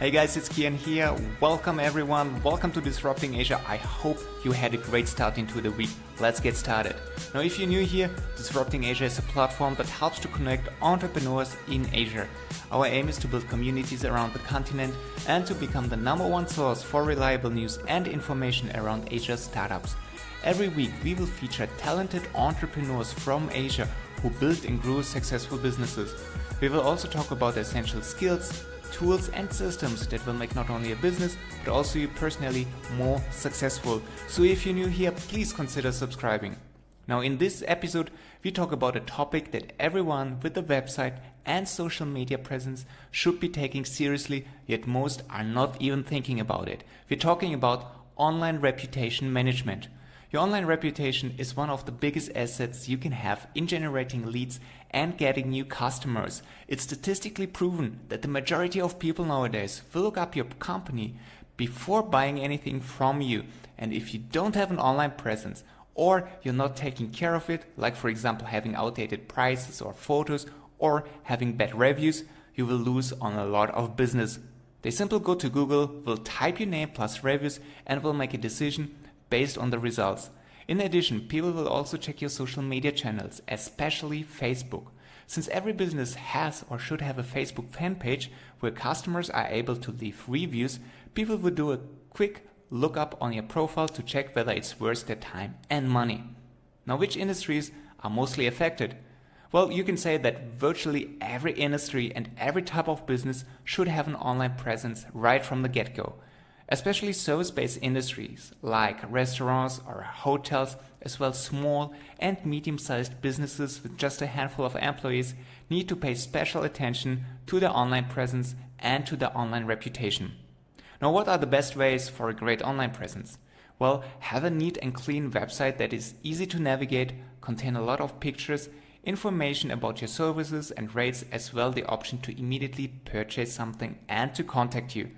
Hey guys, it's Kian here. Welcome everyone. Welcome to Disrupting Asia. I hope you had a great start into the week. Let's get started. Now, if you're new here, Disrupting Asia is a platform that helps to connect entrepreneurs in Asia. Our aim is to build communities around the continent and to become the #1 source for reliable news and information around Asia's startups. Every week, we will feature talented entrepreneurs from Asia who build and grow successful businesses. We will also talk about essential skills, tools and systems that will make not only a business, but also you personally more successful. So if you're new here, please consider subscribing. Now in this episode, we talk about a topic that everyone with a website and social media presence should be taking seriously, yet most are not even thinking about it. We're talking about online reputation management. Your online reputation is one of the biggest assets you can have in generating leads and getting new customers. It's statistically proven that the majority of people nowadays will look up your company before buying anything from you. And if you don't have an online presence or you're not taking care of it, like for example having outdated prices or photos or having bad reviews, you will lose on a lot of business. They simply go to Google, will type your name plus reviews and will make a decision based on the results. In addition, people will also check your social media channels, especially Facebook. Since every business has or should have a Facebook fan page where customers are able to leave reviews, people will do a quick look up on your profile to check whether it's worth their time and money. Now, which industries are mostly affected? Well, you can say that virtually every industry and every type of business should have an online presence right from the get-go. Especially service-based industries like restaurants or hotels, as well as small and medium-sized businesses with just a handful of employees need to pay special attention to their online presence and to their online reputation. Now, what are the best ways for a great online presence? Well, have a neat and clean website that is easy to navigate, contain a lot of pictures, information about your services and rates, as well the option to immediately purchase something and to contact you.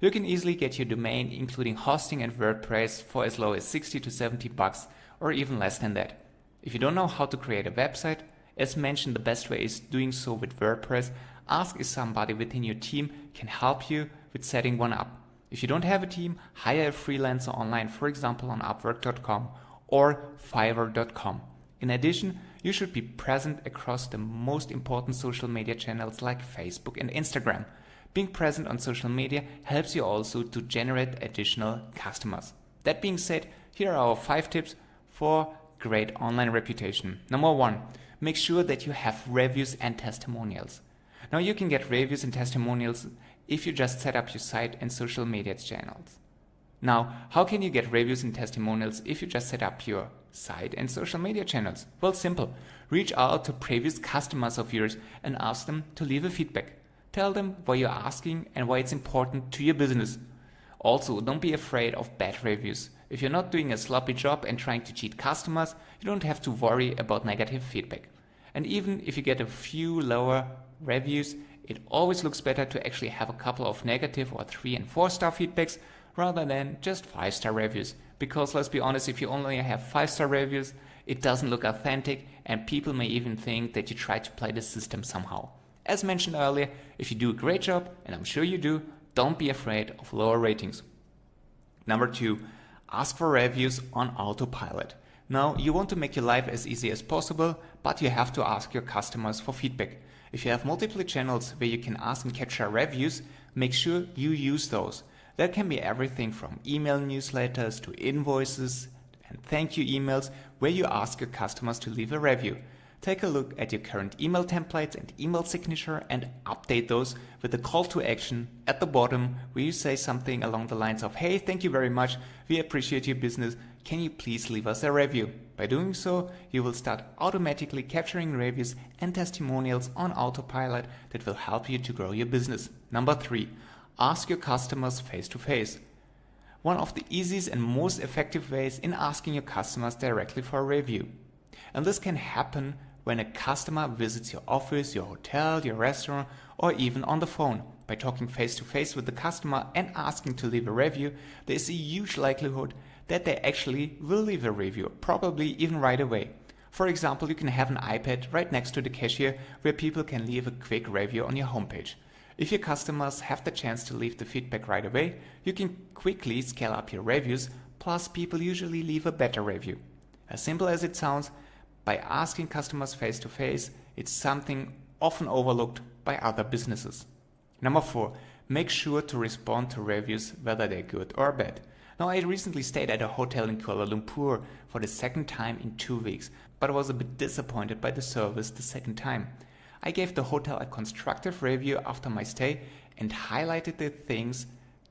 You can easily get your domain, including hosting and WordPress, for as low as $60 to $70 or even less than that. If you don't know how to create a website, as mentioned, the best way is doing so with WordPress. Ask if somebody within your team can help you with setting one up. If you don't have a team, hire a freelancer online, for example on Upwork.com or Fiverr.com. In addition, you should be present across the most important social media channels like Facebook and Instagram. Being present on social media helps you also to generate additional customers. That being said, here are our 5 tips for great online reputation. Number 1, make sure that you have reviews and testimonials. Now you can get reviews and testimonials if you just set up your site and social media channels. Now, how can you get reviews and testimonials if you just set up your site and social media channels? Well, simple. Reach out to previous customers of yours and ask them to leave a feedback. Tell them why you're asking and why it's important to your business. Also, don't be afraid of bad reviews. If you're not doing a sloppy job and trying to cheat customers, you don't have to worry about negative feedback. And even if you get a few lower reviews, it always looks better to actually have a couple of negative or 3 and 4-star feedbacks rather than just 5-star reviews. Because let's be honest, if you only have 5-star reviews, it doesn't look authentic and people may even think that you try to play the system somehow. As mentioned earlier, if you do a great job, and I'm sure you do, don't be afraid of lower ratings. Number 2, ask for reviews on autopilot. Now, you want to make your life as easy as possible, but you have to ask your customers for feedback. If you have multiple channels where you can ask and capture reviews, make sure you use those. That can be everything from email newsletters to invoices and thank you emails where you ask your customers to leave a review. Take a look at your current email templates and email signature and update those with a call to action at the bottom where you say something along the lines of, "Hey, thank you very much. We appreciate your business. Can you please leave us a review?" By doing so, you will start automatically capturing reviews and testimonials on autopilot that will help you to grow your business. Number 3, ask your customers face to face. One of the easiest and most effective ways in asking your customers directly for a review. And this can happen when a customer visits your office, your hotel, your restaurant, or even on the phone. By talking face to face with the customer and asking to leave a review, there is a huge likelihood that they actually will leave a review, probably even right away. For example, you can have an iPad right next to the cashier where people can leave a quick review on your homepage. If your customers have the chance to leave the feedback right away, you can quickly scale up your reviews, plus people usually leave a better review. As simple as it sounds, by asking customers face to face, it's something often overlooked by other businesses. Number 4, make sure to respond to reviews whether they're good or bad. Now, I recently stayed at a hotel in Kuala Lumpur for the second time in 2 weeks, but I was a bit disappointed by the service the second time. I gave the hotel a constructive review after my stay and highlighted the things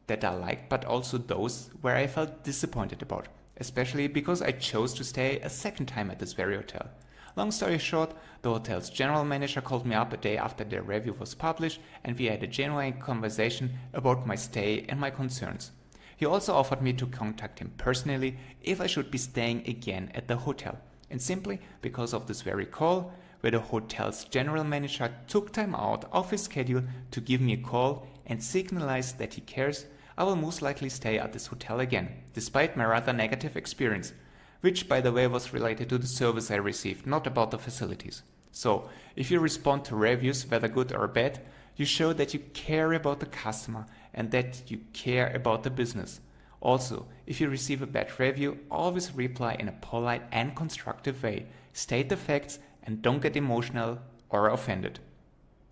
that I liked, but also those where I felt disappointed about, especially because I chose to stay a second time at this very hotel. Long story short, the hotel's general manager called me up a day after their review was published, and we had a genuine conversation about my stay and my concerns. He also offered me to contact him personally if I should be staying again at the hotel. And simply because of this very call, where the hotel's general manager took time out of his schedule to give me a call and signalized that he cares, I will most likely stay at this hotel again, despite my rather negative experience, which by the way was related to the service I received, not about the facilities. So, if you respond to reviews, whether good or bad, you show that you care about the customer and that you care about the business. Also, if you receive a bad review, always reply in a polite and constructive way. State the facts and don't get emotional or offended.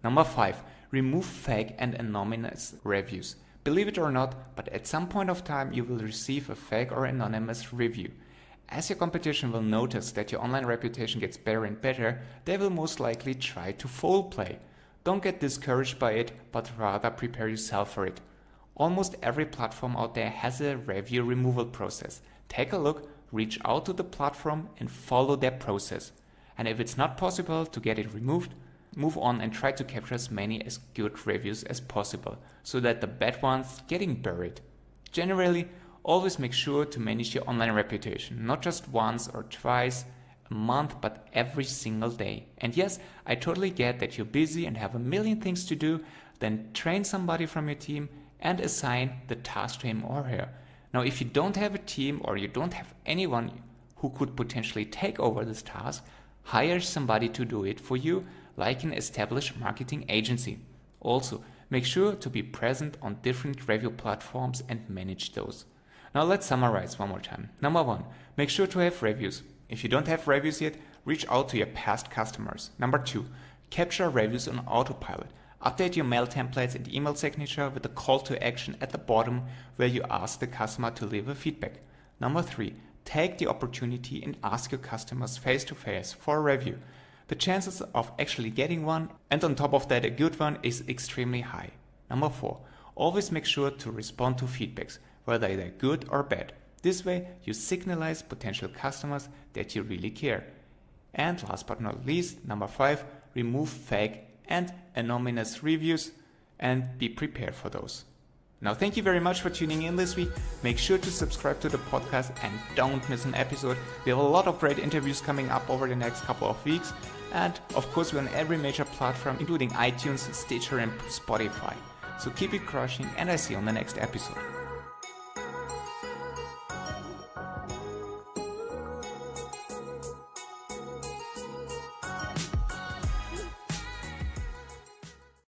Number 5, remove fake and anonymous reviews. Believe it or not, but at some point of time you will receive a fake or anonymous review. As your competition will notice that your online reputation gets better and better, they will most likely try to foul play. Don't get discouraged by it, but rather prepare yourself for it. Almost every platform out there has a review removal process. Take a look, reach out to the platform and follow their process. And if it's not possible to get it removed, move on and try to capture as many as good reviews as possible, so that the bad ones getting buried. Generally, always make sure to manage your online reputation, not just once or twice a month, but every single day. And yes, I totally get that you're busy and have a million things to do. Then train somebody from your team and assign the task to him or her. Now, if you don't have a team or you don't have anyone who could potentially take over this task, hire somebody to do it for you, like an established marketing agency. Also, make sure to be present on different review platforms and manage those. Now let's summarize one more time. Number 1, make sure to have reviews. If you don't have reviews yet, reach out to your past customers. Number 2, capture reviews on autopilot. Update your mail templates and email signature with a call to action at the bottom where you ask the customer to leave a feedback. Number 3, take the opportunity and ask your customers face to face for a review. The chances of actually getting one, and on top of that a good one, is extremely high. Number 4, always make sure to respond to feedbacks, whether they're good or bad. This way you signalize potential customers that you really care. And last but not least, number 5, remove fake and anonymous reviews and be prepared for those. Now, thank you very much for tuning in this week. Make sure to subscribe to the podcast and don't miss an episode. We have a lot of great interviews coming up over the next couple of weeks. And of course, we're on every major platform, including iTunes, Stitcher and Spotify. So keep it crushing and I see you on the next episode.